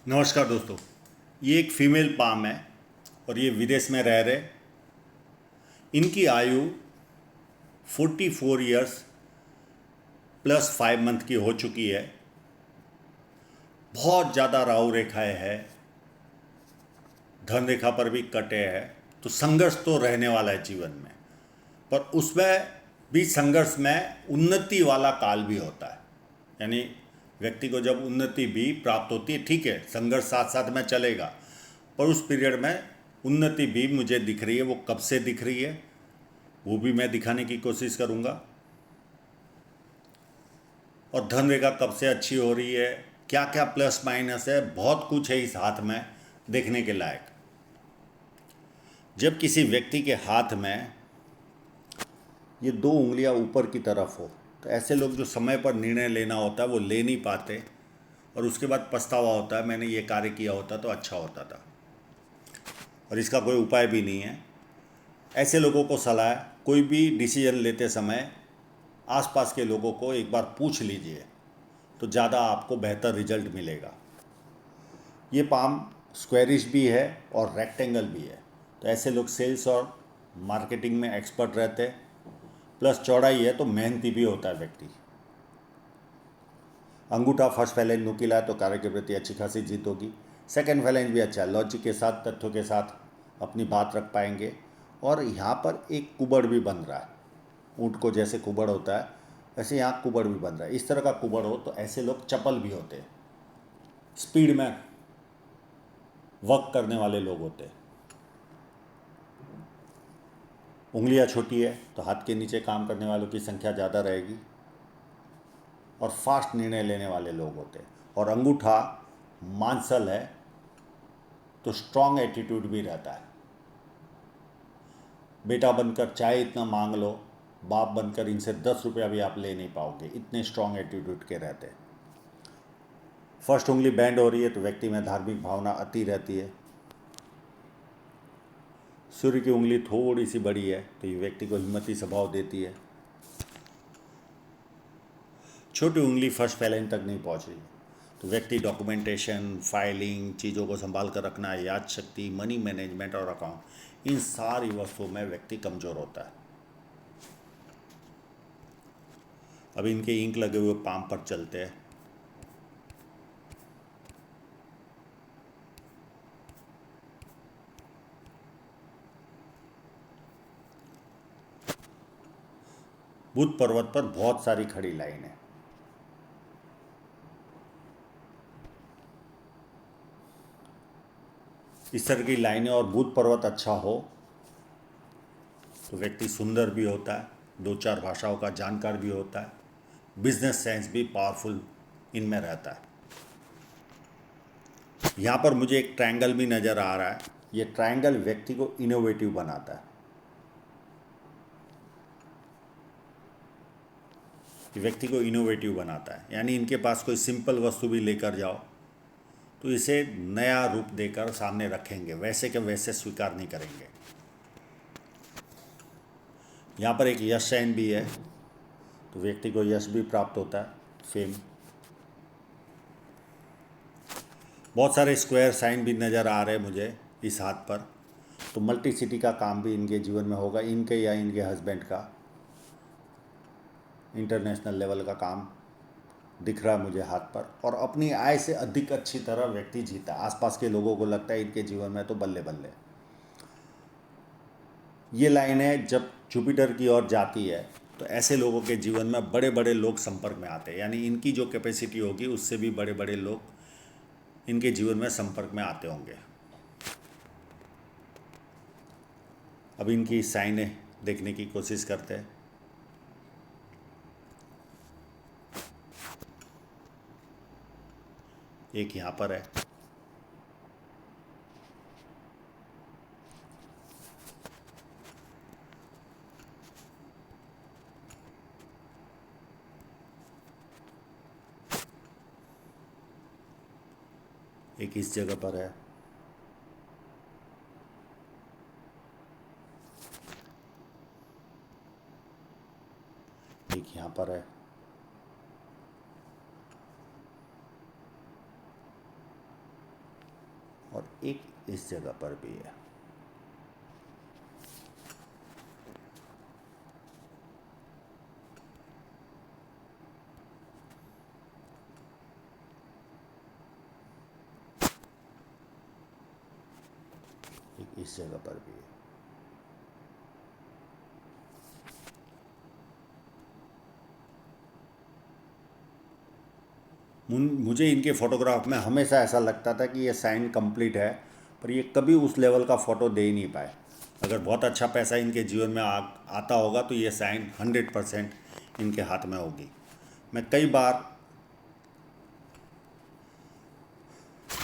नमस्कार दोस्तों। ये एक फीमेल पाम है और ये विदेश में रह रहे। इनकी आयु 44 ईयर्स प्लस 5 मंथ की हो चुकी है। बहुत ज़्यादा राहु रेखाएं है, धन रेखा पर भी कटे है। तो संघर्ष तो रहने वाला है जीवन में, पर उसमें भी संघर्ष में उन्नति वाला काल भी होता है। यानी व्यक्ति को जब उन्नति भी प्राप्त होती है, ठीक है, संघर्ष साथ साथ में चलेगा, पर उस पीरियड में उन्नति भी मुझे दिख रही है। वो कब से दिख रही है वो भी मैं दिखाने की कोशिश करूँगा। और धन रेखा कब से अच्छी हो रही है, क्या क्या प्लस माइनस है, बहुत कुछ है इस हाथ में देखने के लायक। जब किसी व्यक्ति के हाथ में ये दो उंगलियां ऊपर की तरफ हो, तो ऐसे लोग जो समय पर निर्णय लेना होता है वो ले नहीं पाते, और उसके बाद पछतावा होता है, मैंने ये कार्य किया होता तो अच्छा होता था, और इसका कोई उपाय भी नहीं है। ऐसे लोगों को सलाह है, कोई भी डिसीजन लेते समय आसपास के लोगों को एक बार पूछ लीजिए, तो ज़्यादा आपको बेहतर रिजल्ट मिलेगा। ये पाम स्क्वेरिश भी है और रेक्टेंगल भी है, तो ऐसे लोग सेल्स और मार्केटिंग में एक्सपर्ट रहते हैं। प्लस चौड़ाई है तो मेहनती भी होता है व्यक्ति। अंगूठा फर्स्ट फैलेंज नुकीला है तो कार्य के प्रति अच्छी खासी जीत होगी। सेकंड फैलेंज भी अच्छा है, लॉजिक के साथ, तथ्यों के साथ अपनी बात रख पाएंगे। और यहाँ पर एक कुबड़ भी बन रहा है, ऊँट को जैसे कुबड़ होता है वैसे यहाँ कुबड़ भी बन रहा है। इस तरह का कुबड़ हो तो ऐसे लोग चपल भी होते हैं, स्पीड में वर्क करने वाले लोग होते हैं। उंगलियां छोटी है तो हाथ के नीचे काम करने वालों की संख्या ज़्यादा रहेगी, और फास्ट निर्णय लेने वाले लोग होते हैं। और अंगूठा मांसल है तो स्ट्रांग एटीट्यूड भी रहता है। बेटा बनकर चाहे इतना मांग लो, बाप बनकर इनसे 10 रुपया भी आप ले नहीं पाओगे, इतने स्ट्रांग एटीट्यूड के रहते हैं। फर्स्ट उंगली बैंड हो रही है तो व्यक्ति में धार्मिक भावना अति रहती है। सूर्य की उंगली थोड़ी सी बड़ी है तो ये व्यक्ति को हिम्मती स्वभाव देती है। छोटी उंगली फर्स्ट फैलेंज तक नहीं पहुंच रही तो व्यक्ति डॉक्यूमेंटेशन, फाइलिंग, चीज़ों को संभाल कर रखना, याद शक्ति, मनी मैनेजमेंट और अकाउंट, इन सारी वस्तुओं में व्यक्ति कमज़ोर होता है। अब इनके इंक लगे हुए पाम पर चलते हैं। बुध पर्वत पर बहुत सारी खड़ी लाइन है। इस तरह की लाइनें और बुध पर्वत अच्छा हो तो व्यक्ति सुंदर भी होता है, दो चार भाषाओं का जानकार भी होता है, बिजनेस सेंस भी पावरफुल इनमें रहता है। यहाँ पर मुझे एक ट्रायंगल भी नज़र आ रहा है। ये ट्रायंगल व्यक्ति को इनोवेटिव बनाता है। ये व्यक्ति को इनोवेटिव बनाता है, यानी इनके पास कोई सिंपल वस्तु भी लेकर जाओ तो इसे नया रूप देकर सामने रखेंगे, वैसे के वैसे स्वीकार नहीं करेंगे। यहाँ पर एक यश साइन भी है तो व्यक्ति को यश भी प्राप्त होता है, फेम। बहुत सारे स्क्वायर साइन भी नज़र आ रहे हैं मुझे इस हाथ पर, तो मल्टी सिटी का काम भी इनके जीवन में होगा, इनके या इनके हस्बैंड का इंटरनेशनल लेवल का काम दिख रहा है मुझे हाथ पर। और अपनी आय से अधिक अच्छी तरह व्यक्ति जीता, आसपास के लोगों को लगता है इनके जीवन में तो बल्ले बल्ले। ये लाइनें जब जुपिटर की ओर जाती है तो ऐसे लोगों के जीवन में बड़े बड़े लोग संपर्क में आते हैं, यानी इनकी जो कैपेसिटी होगी उससे भी बड़े बड़े लोग इनके जीवन में संपर्क में आते होंगे। अब इनकी साइनें देखने की कोशिश करते हैं। एक यहाँ पर है, एक इस जगह पर है, एक यहाँ पर है, और एक इस जगह पर भी है। एक इस जगह पर भी है। मुझे इनके फ़ोटोग्राफ में हमेशा ऐसा लगता था कि ये साइन कंप्लीट है, पर ये कभी उस लेवल का फ़ोटो दे ही नहीं पाए। अगर बहुत अच्छा पैसा इनके जीवन में आता होगा तो ये साइन 100% इनके हाथ में होगी। मैं कई बार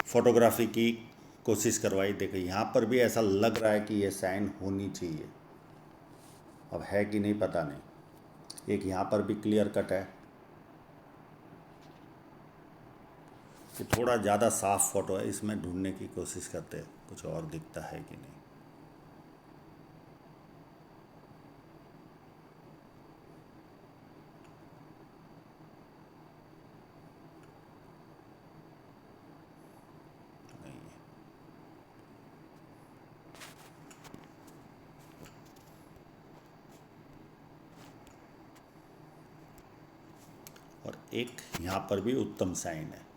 फोटोग्राफी की कोशिश करवाई, देखिए यहाँ पर भी ऐसा लग रहा है कि ये साइन होनी चाहिए। अब है कि नहीं पता नहीं। एक यहाँ पर भी क्लियर कट है। ये थोड़ा ज़्यादा साफ फोटो है, इसमें ढूंढने की कोशिश करते हैं कुछ और दिखता है कि नहीं। नहीं है। और एक यहाँ पर भी उत्तम साइन है।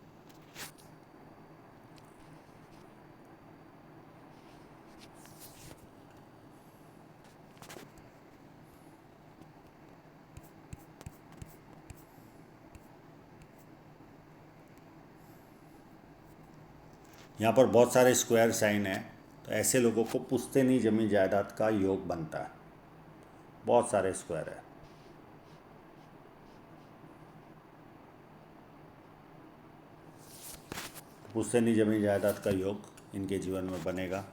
यहाँ पर बहुत सारे स्क्वायर साइन है, तो ऐसे लोगों को पुश्तैनी जमीन जायदाद का योग बनता है। बहुत सारे स्क्वायर है। पुश्तैनी जमीन जायदाद का योग इनके जीवन में बनेगा।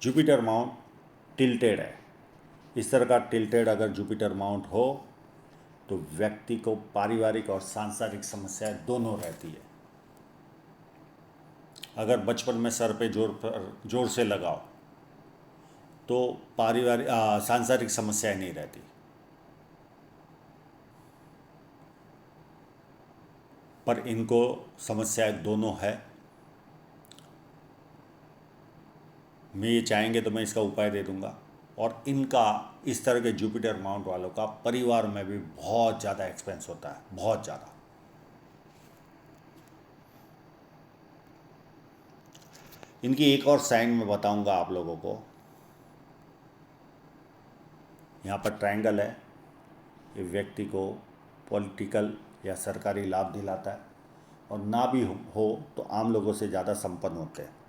जुपिटर माउंट टिल्टेड है। इस तरह का टिल्टेड अगर जुपिटर माउंट हो तो व्यक्ति को पारिवारिक और सांसारिक समस्याएं दोनों रहती है। अगर बचपन में सर पे जोर से लगाओ तो पारिवारिक सांसारिक समस्याएं नहीं रहती। पर इनको समस्याएं दोनों है। मैं ये चाहेंगे तो मैं इसका उपाय दे दूंगा। और इनका इस तरह के जुपिटर माउंट वालों का परिवार में भी बहुत ज़्यादा एक्सपेंस होता है, बहुत ज़्यादा। इनकी एक और साइन मैं बताऊंगा आप लोगों को। यहाँ पर ट्रायंगल है। ये व्यक्ति को पॉलिटिकल या सरकारी लाभ दिलाता है, और ना भी हो तो आम लोगों से ज़्यादा संपन्न होते हैं।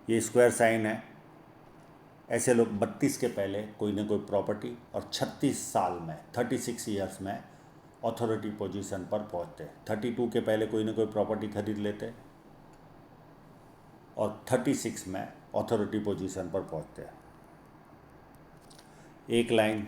ये स्क्वायर साइन है। ऐसे लोग 32 के पहले कोई ना कोई प्रॉपर्टी, और 36 साल में 36 ईयर्स में अथॉरिटी पोजीशन पर पहुंचते। 32 के पहले कोई ना कोई प्रॉपर्टी खरीद लेते और 36 में अथॉरिटी पोजीशन पर पहुंचते हैं। एक लाइन,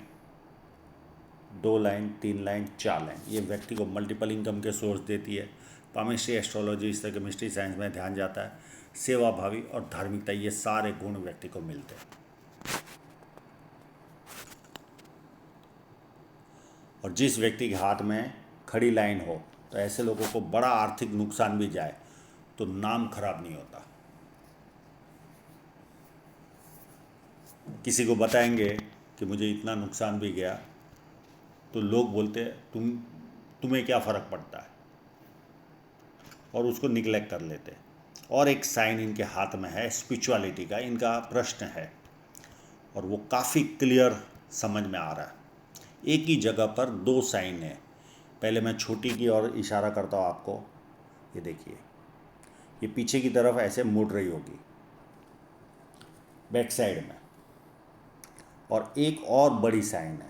2 लाइन, 3 लाइन, 4 लाइन, ये व्यक्ति को मल्टीपल इनकम के सोर्स देती है। पामिस्ट्री, एस्ट्रोलॉजी, इस तरह के मिस्ट्री साइंस में ध्यान जाता है। सेवा भावी और धार्मिकता, ये सारे गुण व्यक्ति को मिलते हैं। और जिस व्यक्ति के हाथ में खड़ी लाइन हो तो ऐसे लोगों को बड़ा आर्थिक नुकसान भी जाए तो नाम खराब नहीं होता। किसी को बताएंगे कि मुझे इतना नुकसान भी गया तो लोग बोलते हैं तुम्हें क्या फ़र्क पड़ता है, और उसको निगलेक्ट कर लेते। और एक साइन इनके हाथ में है स्पिरिचुअलिटी का, इनका प्रश्न है और वो काफ़ी क्लियर समझ में आ रहा है। एक ही जगह पर 2 साइन है। पहले मैं छोटी की ओर इशारा करता हूँ आपको। ये देखिए, ये पीछे की तरफ ऐसे मुड़ रही होगी बैक साइड में, और एक और बड़ी साइन है।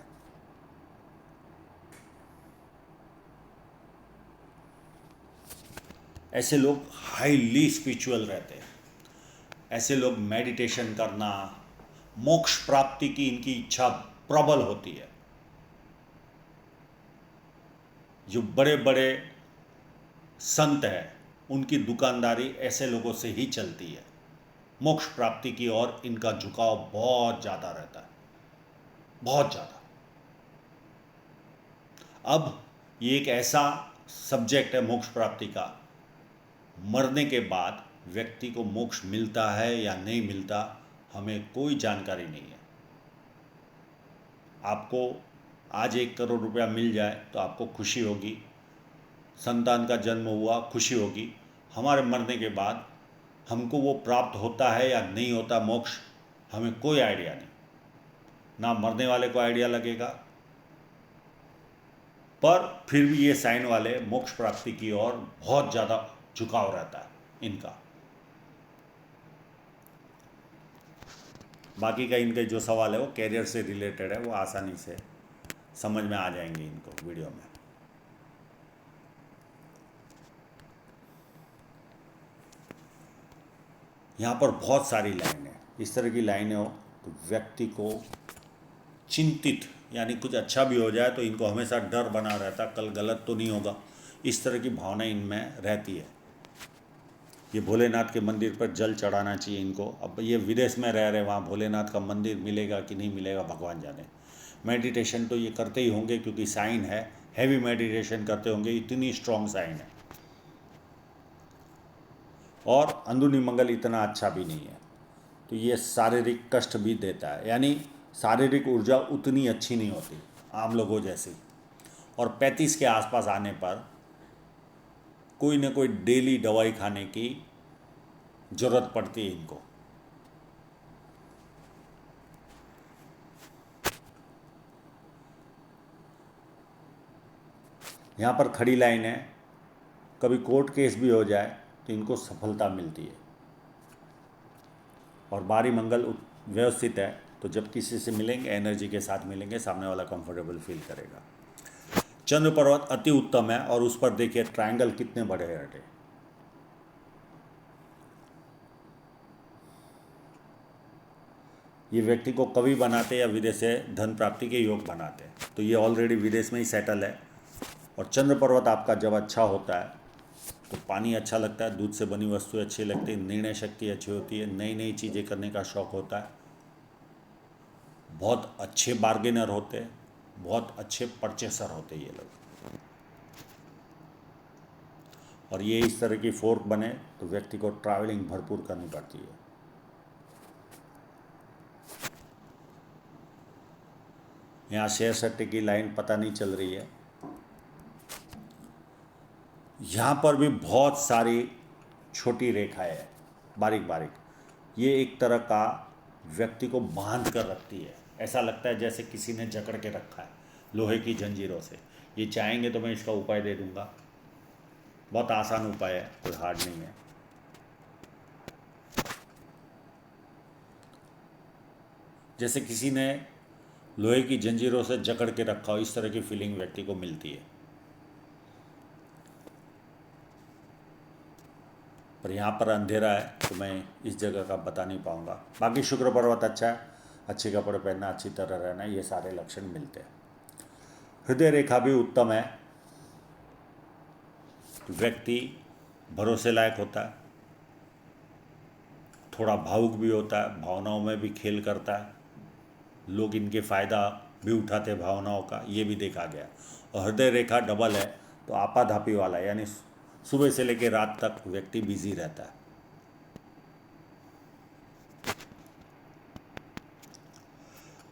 ऐसे लोग हाईली स्पिरिचुअल रहते हैं। ऐसे लोग मेडिटेशन करना, मोक्ष प्राप्ति की इनकी इच्छा प्रबल होती है। जो बड़े बड़े संत हैं उनकी दुकानदारी ऐसे लोगों से ही चलती है। मोक्ष प्राप्ति की ओर इनका झुकाव बहुत ज़्यादा रहता है, बहुत ज़्यादा। अब ये एक ऐसा सब्जेक्ट है मोक्ष प्राप्ति का, मरने के बाद व्यक्ति को मोक्ष मिलता है या नहीं मिलता, हमें कोई जानकारी नहीं है। आपको आज 1 करोड़ रुपया मिल जाए तो आपको खुशी होगी, संतान का जन्म हुआ खुशी होगी। हमारे मरने के बाद हमको वो प्राप्त होता है या नहीं होता मोक्ष, हमें कोई आइडिया नहीं, ना मरने वाले को आइडिया लगेगा। पर फिर भी ये साइन वाले मोक्ष प्राप्ति की ओर बहुत ज़्यादा झुकाव रहता है इनका। बाकी का इनके जो सवाल है वो कैरियर से रिलेटेड है, वो आसानी से समझ में आ जाएंगे इनको वीडियो में। यहाँ पर बहुत सारी लाइन है, इस तरह की लाइनें हो तो व्यक्ति को चिंतित, यानी कुछ अच्छा भी हो जाए तो इनको हमेशा डर बना रहता, कल गलत तो नहीं होगा, इस तरह की भावना इनमें रहती है। ये भोलेनाथ के मंदिर पर जल चढ़ाना चाहिए इनको। अब ये विदेश में रह रहे, वहाँ भोलेनाथ का मंदिर मिलेगा कि नहीं मिलेगा भगवान जाने। मेडिटेशन तो ये करते ही होंगे क्योंकि साइन है, हैवी मेडिटेशन करते होंगे, इतनी स्ट्रॉन्ग साइन है। और अंदरूनी मंगल इतना अच्छा भी नहीं है, तो ये शारीरिक कष्ट भी देता है, यानी शारीरिक ऊर्जा उतनी अच्छी नहीं होती आम लोगों जैसी। और 35 के आसपास आने पर कोई ना कोई डेली दवाई खाने की ज़रूरत पड़ती है इनको। यहाँ पर खड़ी लाइन है, कभी कोर्ट केस भी हो जाए तो इनको सफलता मिलती है। और बारी मंगल व्यवस्थित है, तो जब किसी से मिलेंगे एनर्जी के साथ मिलेंगे, सामने वाला कंफर्टेबल फील करेगा। चंद्र पर्वत अति उत्तम है, और उस पर देखिए ट्रायंगल कितने बड़े हटे। ये व्यक्ति को कवि बनाते या विदेश से धन प्राप्ति के योग बनाते, तो ये ऑलरेडी विदेश में ही सेटल है। और चंद्र पर्वत आपका जब अच्छा होता है तो पानी अच्छा लगता है, दूध से बनी वस्तुएं अच्छी लगती है, निर्णय शक्ति अच्छी होती है, नई नई चीज़ें करने का शौक़ होता है, बहुत अच्छे बार्गेनर होते हैं, बहुत अच्छे परचेसर होते हैं ये लोग। और ये इस तरह की फोर्क बने तो व्यक्ति को ट्रैवलिंग भरपूर करनी पड़ती है। यहाँ शेयर सट्टे की लाइन पता नहीं चल रही है। यहाँ पर भी बहुत सारी छोटी रेखाएं हैं, बारीक बारीक। ये एक तरह का व्यक्ति को बांध कर रखती है, ऐसा लगता है जैसे किसी ने जकड़ के रखा है लोहे की जंजीरों से। ये चाहेंगे तो मैं इसका उपाय दे दूंगा, बहुत आसान उपाय है, कोई हार्ड नहीं है। जैसे किसी ने लोहे की जंजीरों से जकड़ के रखा हो, इस तरह की फीलिंग व्यक्ति को मिलती है। पर यहाँ पर अंधेरा है तो मैं इस जगह का बता नहीं पाऊँगा। बाकी शुक्र पर्वत अच्छा है, अच्छे कपड़े पहनना, अच्छी तरह रहना, ये सारे लक्षण मिलते हैं। हृदय रेखा भी उत्तम है, व्यक्ति भरोसे लायक होता है, थोड़ा भावुक भी होता है, भावनाओं में भी खेल करता है, लोग इनके फ़ायदा भी उठाते भावनाओं का, ये भी देखा गया। और हृदय रेखा डबल है तो आपाधापी वाला है, यानी सुबह से लेकर रात तक व्यक्ति बिजी रहता है।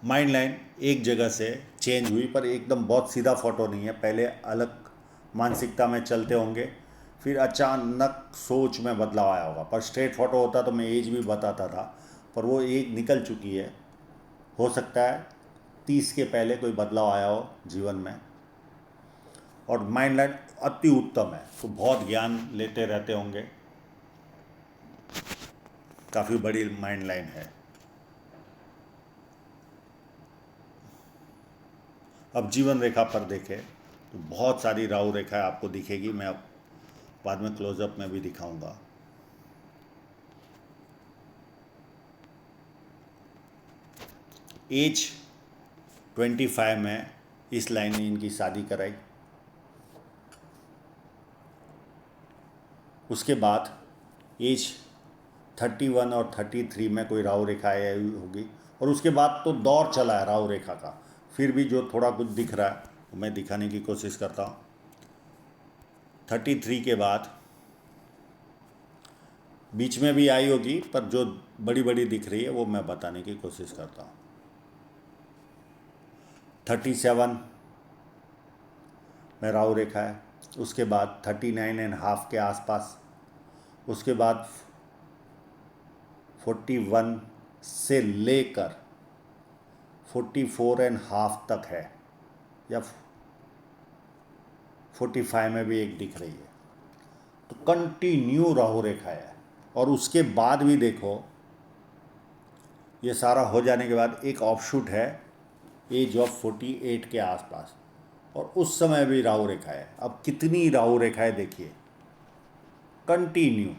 माइंड लाइन एक जगह से चेंज हुई, पर एकदम बहुत सीधा फोटो नहीं है। पहले अलग मानसिकता में चलते होंगे, फिर अचानक सोच में बदलाव आया होगा। पर स्ट्रेट फोटो होता तो मैं एज भी बताता था, पर वो एक निकल चुकी है। हो सकता है 30 के पहले कोई बदलाव आया हो जीवन में। और माइंड लाइन अति उत्तम है, तो बहुत ज्ञान लेते रहते होंगे, काफ़ी बड़ी माइंड लाइन है। अब जीवन रेखा पर देखें तो बहुत सारी राहु रेखा आपको दिखेगी, मैं अब बाद में क्लोजअप में भी दिखाऊंगा। एज 25 में इस लाइन ने इनकी शादी कराई। उसके बाद एज 31 और 33 में कोई राहु रेखा आई होगी, और उसके बाद तो दौर चला है राहु रेखा का। फिर भी जो थोड़ा कुछ दिख रहा है मैं दिखाने की कोशिश करता हूँ। 33 के बाद बीच में भी आई होगी, पर जो बड़ी बड़ी दिख रही है वो मैं बताने की कोशिश करता हूँ। 37 में राहु रेखा है, उसके बाद 39.5 के आसपास, उसके बाद 41 से लेकर 44.5 तक है, या 45 में भी एक दिख रही है। तो कंटिन्यू राहु रेखा है। और उसके बाद भी देखो, ये सारा हो जाने के बाद एक ऑफशूट है एज ऑफ 48 के आसपास, और उस समय भी राहु रेखा है। अब कितनी राहु रेखाएं देखिए, कंटिन्यू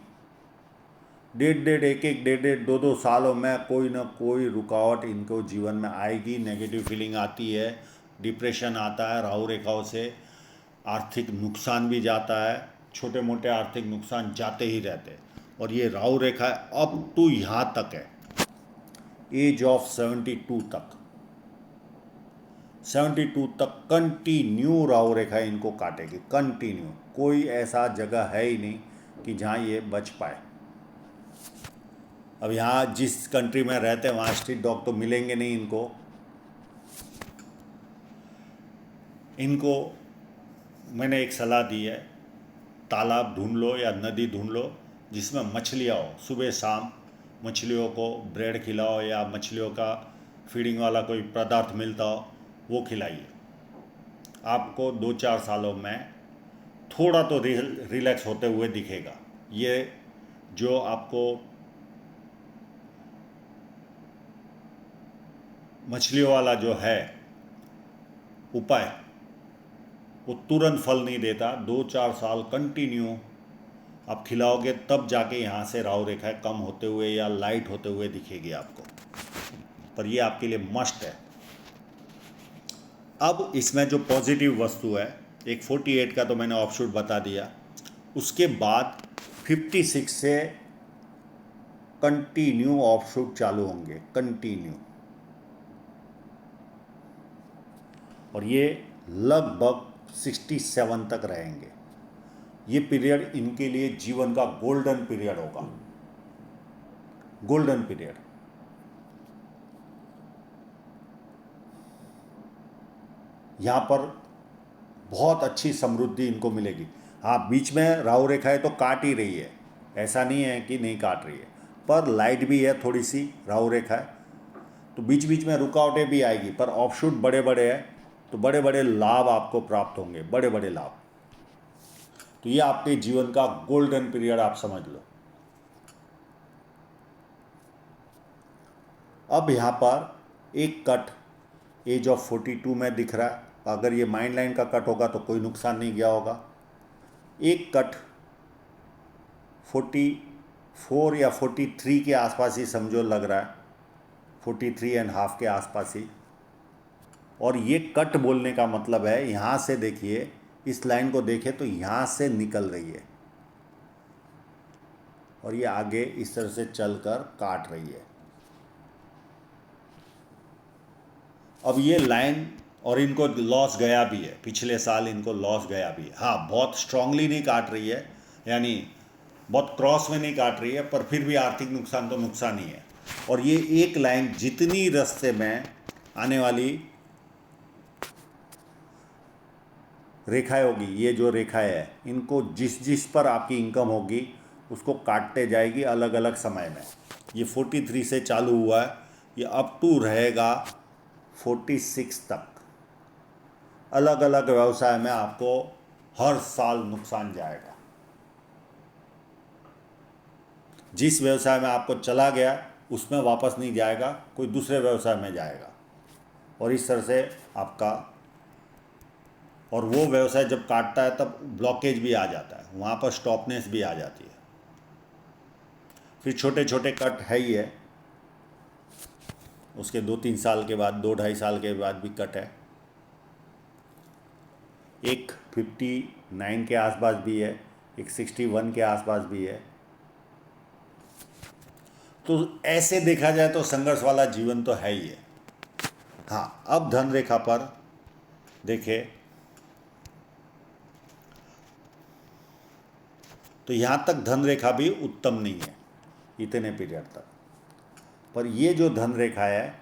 डेढ़ दो दो सालों में कोई ना कोई रुकावट इनको जीवन में आएगी। नेगेटिव फीलिंग आती है, डिप्रेशन आता है, राहु रेखाओं से आर्थिक नुकसान भी जाता है, छोटे मोटे आर्थिक नुकसान जाते ही रहते हैं। और ये राहु रेखा अप टू यहाँ तक है, एज ऑफ 72 तक, 72 तक कंटिन्यू राहु रेखा इनको काटेगी, कंटिन्यू। कोई ऐसा जगह है ही नहीं कि जहाँ ये बच पाए। अब यहाँ जिस कंट्री में रहते हैं वहाँ स्ट्रीट डॉग तो मिलेंगे नहीं इनको मैंने एक सलाह दी है, तालाब ढूंढ लो या नदी ढूंढ लो जिसमें मछलियाँ हो। सुबह शाम मछलियों को ब्रेड खिलाओ, या मछलियों का फीडिंग वाला कोई पदार्थ मिलता हो वो खिलाइए। आपको 2-4 सालों में थोड़ा तो रिलैक्स होते हुए दिखेगा। ये जो आपको मछलियों वाला जो है उपाय, वो तुरंत फल नहीं देता। 2-4 साल कंटिन्यू आप खिलाओगे तब जाके यहाँ से राहु रेखाएं कम होते हुए या लाइट होते हुए दिखेगी आपको। पर ये आपके लिए मस्ट है। अब इसमें जो पॉजिटिव वस्तु है, एक 48 का तो मैंने ऑफशूट बता दिया, उसके बाद 56 से कंटिन्यू ऑफशूट चालू होंगे, कंटिन्यू। और ये लगभग 67 तक रहेंगे। ये पीरियड इनके लिए जीवन का गोल्डन पीरियड होगा, गोल्डन पीरियड। यहाँ पर बहुत अच्छी समृद्धि इनको मिलेगी। हाँ, बीच में राहु रेखाएं तो काट ही रही है, ऐसा नहीं है कि नहीं काट रही है, पर लाइट भी है थोड़ी सी राहु रेखाएं, तो बीच बीच में रुकावटें भी आएगी। पर ऑफशूट बड़े बड़े हैं, तो बड़े बड़े लाभ आपको प्राप्त होंगे, बड़े बड़े लाभ। तो ये आपके जीवन का गोल्डन पीरियड आप समझ लो। अब यहाँ पर एक कट एज ऑफ 42 में दिख रहा है। अगर ये माइंड लाइन का कट होगा तो कोई नुकसान नहीं गया होगा। एक कट 44 या 43 के आसपास ही समझो लग रहा है, 43.5 के आसपास ही। और ये कट बोलने का मतलब है, यहाँ से देखिए, इस लाइन को देखें तो यहाँ से निकल रही है और ये आगे इस तरह से चलकर काट रही है। अब ये लाइन, और इनको लॉस गया भी है, पिछले साल इनको लॉस गया भी है। हाँ, बहुत स्ट्रांगली नहीं काट रही है, यानी बहुत क्रॉस में नहीं काट रही है, पर फिर भी आर्थिक नुकसान तो नुकसान ही है। और ये एक लाइन जितनी रास्ते में आने वाली रेखाएं होगी, ये जो रेखाएं है, इनको जिस जिस पर आपकी इनकम होगी उसको काटते जाएगी अलग अलग समय में। ये 43 से चालू हुआ है, ये अप टू रहेगा 46 तक। अलग अलग व्यवसाय में आपको हर साल नुकसान जाएगा। जिस व्यवसाय में आपको चला गया उसमें वापस नहीं जाएगा, कोई दूसरे व्यवसाय में जाएगा। और इस तरह से आपका, और वो व्यवसाय जब काटता है तब ब्लॉकेज भी आ जाता है, वहाँ पर स्टॉपनेस भी आ जाती है। फिर छोटे छोटे कट है ही है, उसके 2-3 साल के बाद, 2-2.5 साल के बाद भी कट है। एक 59 के आसपास भी है, एक 61 के आसपास भी है। तो ऐसे देखा जाए तो संघर्ष वाला जीवन तो है ही है। हाँ, अब धन रेखा पर देखें तो यहाँ तक धन रेखा भी उत्तम नहीं है इतने पीरियड तक। पर ये जो धन रेखा है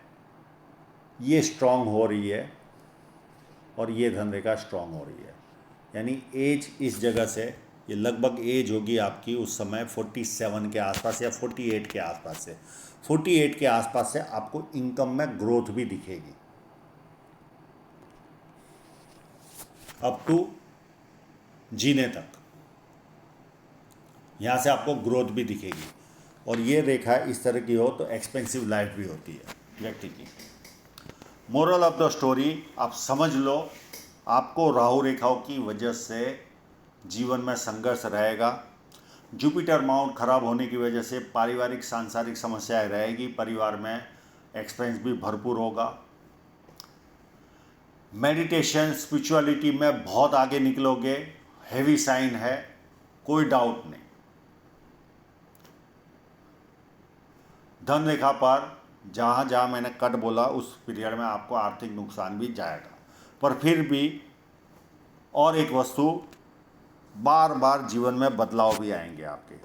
ये स्ट्रांग हो रही है और ये धन रेखा स्ट्रांग हो रही है, यानी एज इस जगह से, ये लगभग एज होगी आपकी उस समय 47 के आसपास या 48 के आसपास से, 48 के आसपास से आपको इनकम में ग्रोथ भी दिखेगी अप टू जीने तक, यहाँ से आपको ग्रोथ भी दिखेगी। और ये रेखा इस तरह की हो तो एक्सपेंसिव लाइफ भी होती है व्यक्ति की। मोरल ऑफ द स्टोरी आप समझ लो, आपको राहु रेखाओं की वजह से जीवन में संघर्ष रहेगा। जुपिटर माउंट खराब होने की वजह से पारिवारिक सांसारिक समस्याएं रहेगी, परिवार में एक्सपेंस भी भरपूर होगा। मेडिटेशन स्पिरिचुअलिटी में बहुत आगे निकलोगे, हैवी साइन है, कोई डाउट नहीं। धन रेखा पर जहाँ जहाँ मैंने कट बोला उस पीरियड में आपको आर्थिक नुकसान भी जाएगा, पर फिर भी और एक वस्तु, बार बार जीवन में बदलाव भी आएंगे आपके,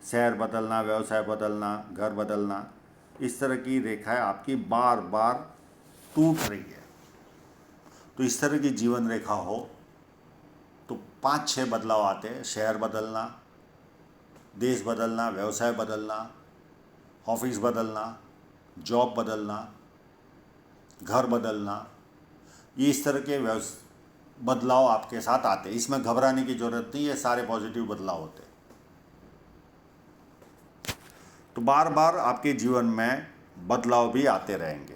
शहर बदलना, व्यवसाय बदलना, घर बदलना, इस तरह की रेखाएं आपकी बार बार टूट रही है। तो इस तरह की जीवन रेखा हो तो 5-6 बदलाव आते हैं, शहर बदलना, देश बदलना, व्यवसाय बदलना, ऑफिस बदलना, जॉब बदलना, घर बदलना, ये इस तरह के बदलाव आपके साथ आते हैं। इसमें घबराने की जरूरत नहीं, ये सारे पॉजिटिव बदलाव होते हैं। तो बार बार आपके जीवन में बदलाव भी आते रहेंगे।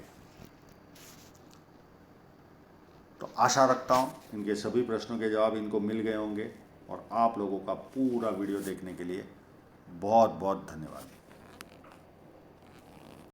तो आशा रखता हूँ इनके सभी प्रश्नों के जवाब इनको मिल गए होंगे, और आप लोगों का पूरा वीडियो देखने के लिए बहुत बहुत धन्यवाद।